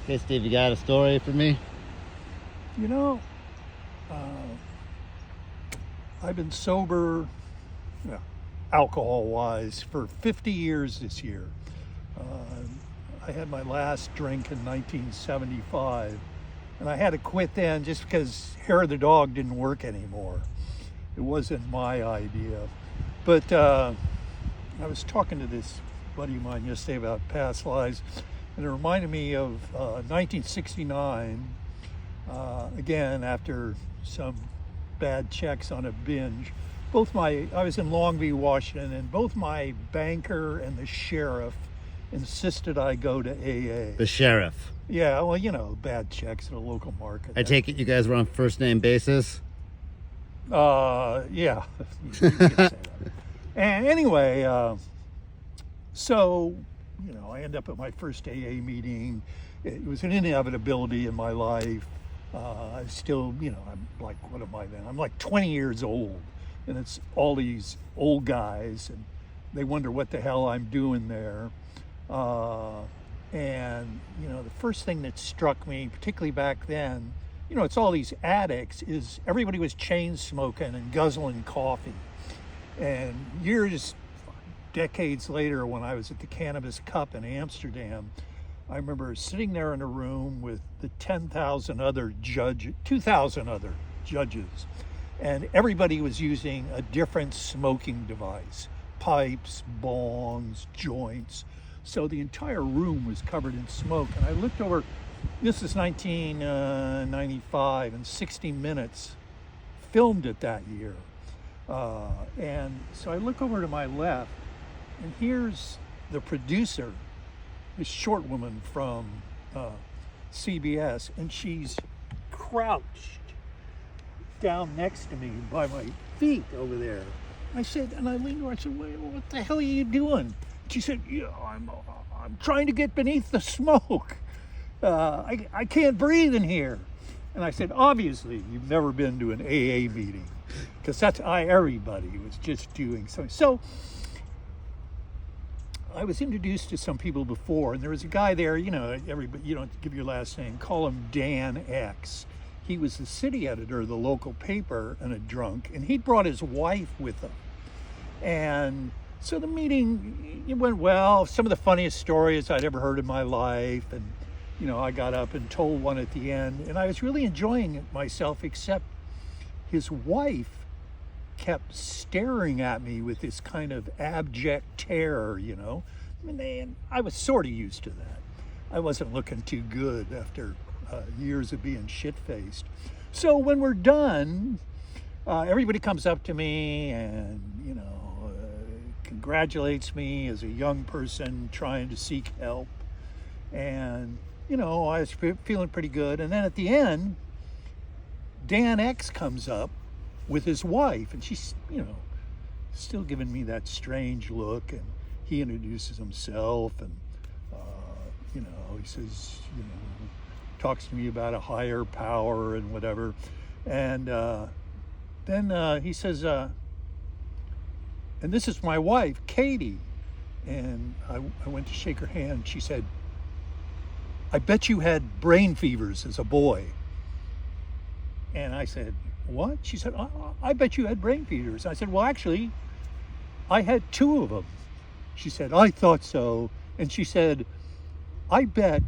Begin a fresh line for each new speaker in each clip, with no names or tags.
Okay, Steve, you got a story for me?
You know, uh, I've been sober, yeah, alcohol-wise, for 50 years this year. Uh, I had my last drink in 1975, and I had to quit then just because hair of the dog didn't work anymore. It wasn't my idea. But I was talking to this buddy of mine yesterday about past lives, and it reminded me of 1969. Again, after some bad checks on a binge, I was in Longview, Washington, and both my banker and the sheriff insisted I go to AA.
The sheriff.
Yeah, well, bad checks at a local market.
I take it you guys were on first name basis?
Yeah, you could say that. And anyway, so, I end up at my first AA meeting. It was an inevitability in my life. I still, I'm like, what am I then? I'm like 20 years old, and it's all these old guys, and they wonder what the hell I'm doing there. And, the first thing that struck me, particularly back then, it's all these addicts, is everybody was chain smoking and guzzling coffee. And decades later, when I was at the Cannabis Cup in Amsterdam, I remember sitting there in a room with the 2,000 other judges, and everybody was using a different smoking device, pipes, bongs, joints. So the entire room was covered in smoke. And I looked over, this is 1995, and 60 Minutes filmed it that year. And so I look over to my left, and here's the producer, this short woman from CBS, and she's crouched down next to me by my feet over there. I leaned over, I said, "Wait, what the hell are you doing?" She said, "Yeah, I'm trying to get beneath the smoke. I can't breathe in here." And I said, "Obviously, you've never been to an AA meeting, because everybody was just doing something." So I was introduced to some people before, and there was a guy there, everybody, you don't give your last name, call him Dan X. He was the city editor of the local paper and a drunk, and he'd brought his wife with him. And so the meeting, it went well. Some of the funniest stories I'd ever heard in my life, and I got up and told one at the end, and I was really enjoying it myself, except his wife kept staring at me with this kind of abject terror, and I was sort of used to that. I wasn't looking too good after years of being shit-faced. So when we're done, everybody comes up to me and, congratulates me as a young person trying to seek help. And, I was feeling pretty good. And then at the end, Dan X comes up with his wife, and she's, still giving me that strange look, and he introduces himself, and, he says, talks to me about a higher power and whatever. And then he says, and this is my wife, Katie. And I went to shake her hand. She said, "I bet you had brain fevers as a boy." And I said, "What?" She said, I bet you had brain fevers." I said, "Well, actually, I had 2 of them." She said, "I thought so." And she said, "I bet,"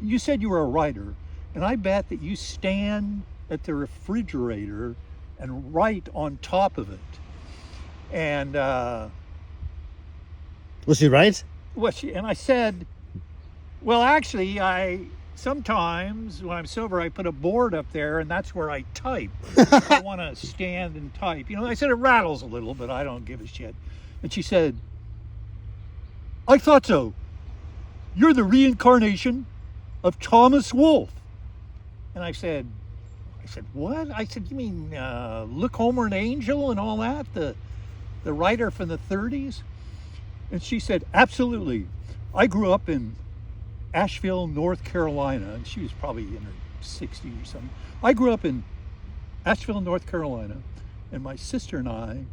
you said you were a writer, "and I bet that you stand at the refrigerator and write on top of it." And
Was she right?
and I said, "Well, actually, sometimes when I'm sober, I put a board up there, and that's where I type. I want to stand and type." I said, "It rattles a little, but I don't give a shit." And she said, "I thought so. You're the reincarnation of Thomas Wolfe." And I said, "What?" I said, "You mean Look Homer an Angel and all that? The writer from the 30s? And she said, "Absolutely. I grew up in Asheville, North Carolina," and she was probably in her 60s or something. "I grew up in Asheville, North Carolina, and my sister and I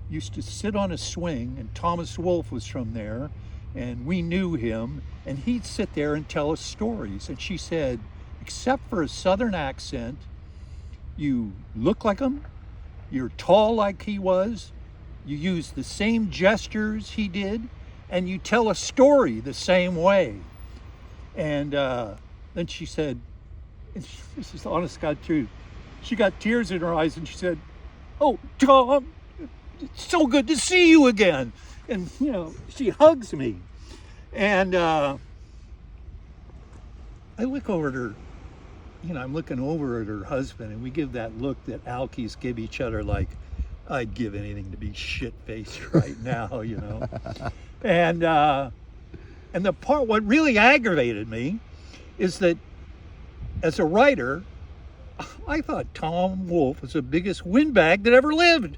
used to sit on a swing, and Thomas Wolfe was from there, and we knew him, and he'd sit there and tell us stories. And she said, except for a Southern accent, you look like him, you're tall like he was, you use the same gestures he did, and you tell a story the same way. And then she said, this is the honest God truth, she got tears in her eyes and she said, "Oh, Tom, it's so good to see you again." And, you know, she hugs me. And I look over at her, you know, I'm looking over at her husband, and we give that look that Alkies give each other, like, I'd give anything to be shit-faced right now, you know. And the part, what really aggravated me is that as a writer, I thought Tom Wolfe was the biggest windbag that ever lived.